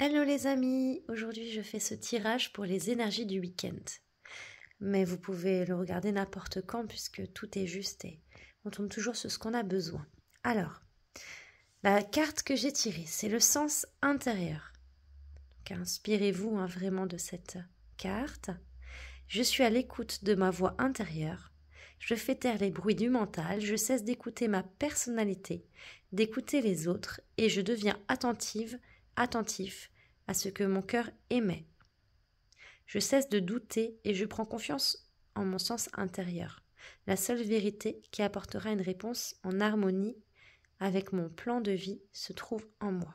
Hello les amis, aujourd'hui je fais ce tirage pour les énergies du week-end. Mais vous pouvez le regarder n'importe quand puisque tout est juste et on tombe toujours sur ce qu'on a besoin. Alors, la carte que j'ai tirée, c'est le sens intérieur. Donc inspirez-vous vraiment de cette carte. Je suis à l'écoute de ma voix intérieure. Je fais taire les bruits du mental, je cesse d'écouter ma personnalité, d'écouter les autres et je deviens attentif à ce que mon cœur émet. Je cesse de douter et je prends confiance en mon sens intérieur, la seule vérité qui apportera une réponse en harmonie avec mon plan de vie se trouve en moi.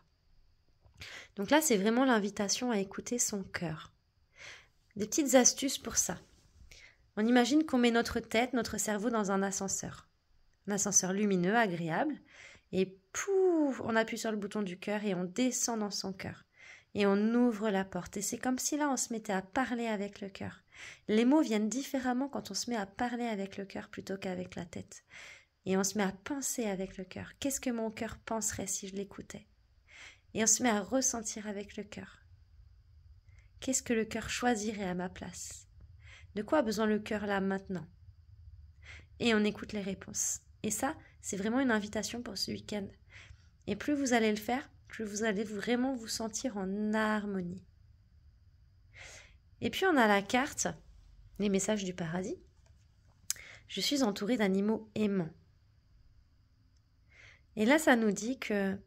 Donc là, c'est vraiment l'invitation à écouter son cœur. Des petites astuces pour ça. On imagine qu'on met notre tête, notre cerveau dans un ascenseur lumineux, agréable, et pouf, on appuie sur le bouton du cœur et on descend dans son cœur. Et on ouvre la porte. Et c'est comme si là, on se mettait à parler avec le cœur. Les mots viennent différemment quand on se met à parler avec le cœur plutôt qu'avec la tête. Et on se met à penser avec le cœur. Qu'est-ce que mon cœur penserait si je l'écoutais? Et on se met à ressentir avec le cœur. Qu'est-ce que le cœur choisirait à ma place? De quoi a besoin le cœur là maintenant? Et on écoute les réponses. Et ça, c'est vraiment une invitation pour ce week-end. Et plus vous allez le faire, plus vous allez vraiment vous sentir en harmonie. Et puis on a la carte, les messages du paradis. Je suis entourée d'animaux aimants. Et là, ça nous dit que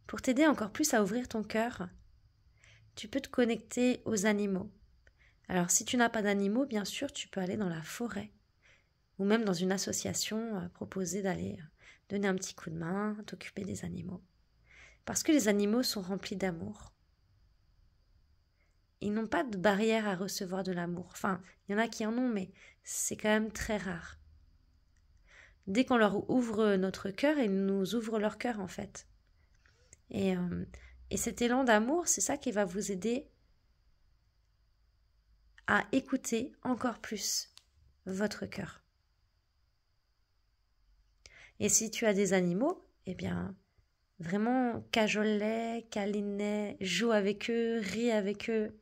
pour t'aider encore plus à ouvrir ton cœur, tu peux te connecter aux animaux. Alors si tu n'as pas d'animaux, bien sûr, tu peux aller dans la forêt ou même dans une association, proposer d'aller donner un petit coup de main, t'occuper des animaux. Parce que les animaux sont remplis d'amour. Ils n'ont pas de barrière à recevoir de l'amour. Enfin, il y en a qui en ont, mais c'est quand même très rare. Dès qu'on leur ouvre notre cœur, ils nous ouvrent leur cœur en fait. Et cet élan d'amour, c'est ça qui va vous aider à écouter encore plus votre cœur. Et si tu as des animaux, eh bien, vraiment cajole-les, câline-les, joue avec eux, ris avec eux,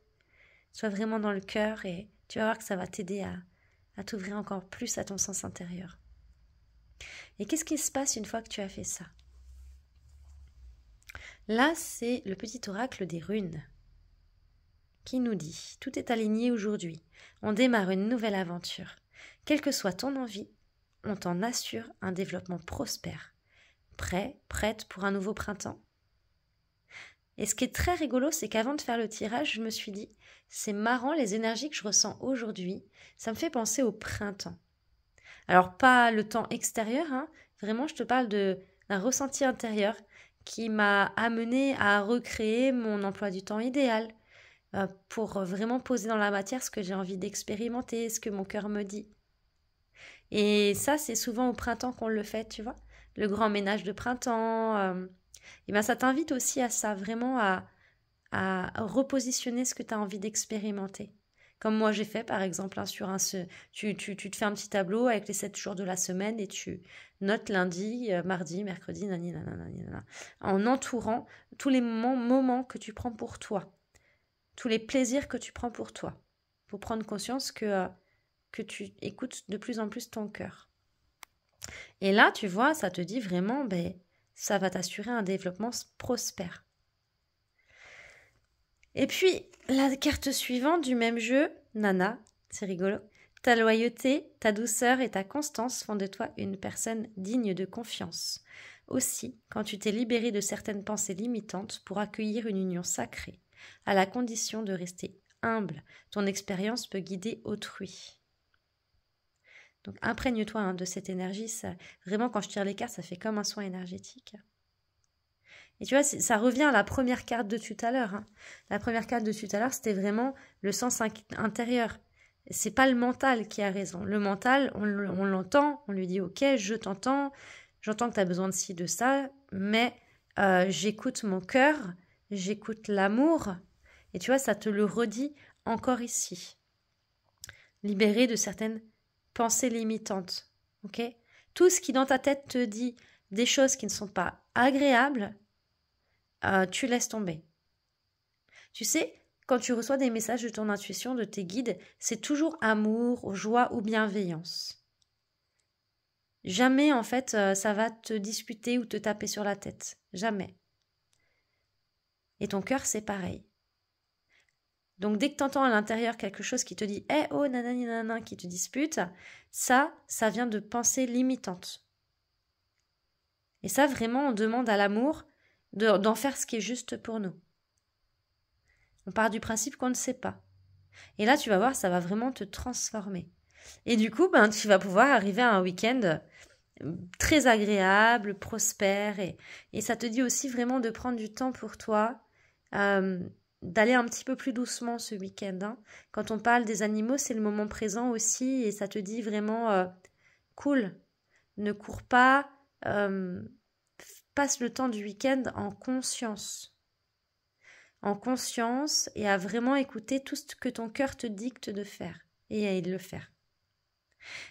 sois vraiment dans le cœur et tu vas voir que ça va t'aider à t'ouvrir encore plus à ton sens intérieur. Et qu'est-ce qui se passe une fois que tu as fait ça? Là, c'est le petit oracle des runes qui nous dit « Tout est aligné aujourd'hui. On démarre une nouvelle aventure. Quelle que soit ton envie, on t'en assure un développement prospère. Prêt, prête pour un nouveau printemps ?» Et ce qui est très rigolo, c'est qu'avant de faire le tirage, je me suis dit « C'est marrant, les énergies que je ressens aujourd'hui, ça me fait penser au printemps. » Alors pas le temps extérieur, vraiment je te parle d'un ressenti intérieur qui m'a amené à recréer mon emploi du temps idéal, pour vraiment poser dans la matière ce que j'ai envie d'expérimenter, ce que mon cœur me dit. Et ça, c'est souvent au printemps qu'on le fait, tu vois. Le grand ménage de printemps. Et ben ça t'invite aussi à ça, vraiment à repositionner ce que tu as envie d'expérimenter. Comme moi j'ai fait par exemple, tu te fais un petit tableau avec les 7 jours de la semaine et tu notes lundi, mardi, mercredi, en entourant tous les moments que tu prends pour toi. Tous les plaisirs que tu prends pour toi, pour prendre conscience que tu écoutes de plus en plus ton cœur. Et là, tu vois, ça te dit vraiment, ça va t'assurer un développement prospère. Et puis, la carte suivante du même jeu, Nana, c'est rigolo. Ta loyauté, ta douceur et ta constance font de toi une personne digne de confiance. Aussi, quand tu t'es libéré de certaines pensées limitantes pour accueillir une union sacrée, à la condition de rester humble, ton expérience peut guider autrui. Donc imprègne-toi de cette énergie. Ça, vraiment, quand je tire les cartes, ça fait comme un soin énergétique. Et tu vois, ça revient à la première carte de tout à l'heure. La première carte de tout à l'heure, c'était vraiment le sens intérieur. C'est pas le mental qui a raison. Le mental, on l'entend, on lui dit « Ok, je t'entends, j'entends que tu as besoin de ci, de ça, mais j'écoute mon cœur, j'écoute l'amour. » Et tu vois, ça te le redit encore ici. Libéré de certaines pensées limitantes. Ok ? Tout ce qui dans ta tête te dit des choses qui ne sont pas agréables, tu laisses tomber. Tu sais, quand tu reçois des messages de ton intuition, de tes guides, c'est toujours amour, joie ou bienveillance. Jamais, en fait, ça va te discuter ou te taper sur la tête. Jamais. Et ton cœur, c'est pareil. Donc, dès que tu entends à l'intérieur quelque chose qui te dit « Eh oh, nanani nanana » qui te dispute, ça vient de pensées limitantes. Et ça, vraiment, on demande à l'amour d'en faire ce qui est juste pour nous. On part du principe qu'on ne sait pas. Et là, tu vas voir, ça va vraiment te transformer. Et du coup, tu vas pouvoir arriver à un week-end très agréable, prospère. Et ça te dit aussi vraiment de prendre du temps pour toi, d'aller un petit peu plus doucement ce week-end. Hein. Quand on parle des animaux, c'est le moment présent aussi. Et ça te dit vraiment, cool, ne cours pas, passe le temps du week-end en conscience. En conscience et à vraiment écouter tout ce que ton cœur te dicte de faire et à le faire.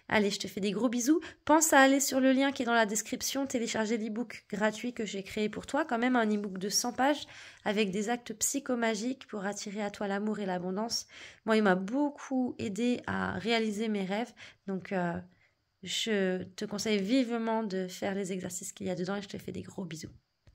Allez, je te fais des gros bisous. Pense à aller sur le lien qui est dans la description, télécharger l'e-book gratuit que j'ai créé pour toi, quand même un e-book de 100 pages avec des actes psychomagiques pour attirer à toi l'amour et l'abondance. Moi, il m'a beaucoup aidé à réaliser mes rêves, donc je te conseille vivement de faire les exercices qu'il y a dedans et je te fais des gros bisous.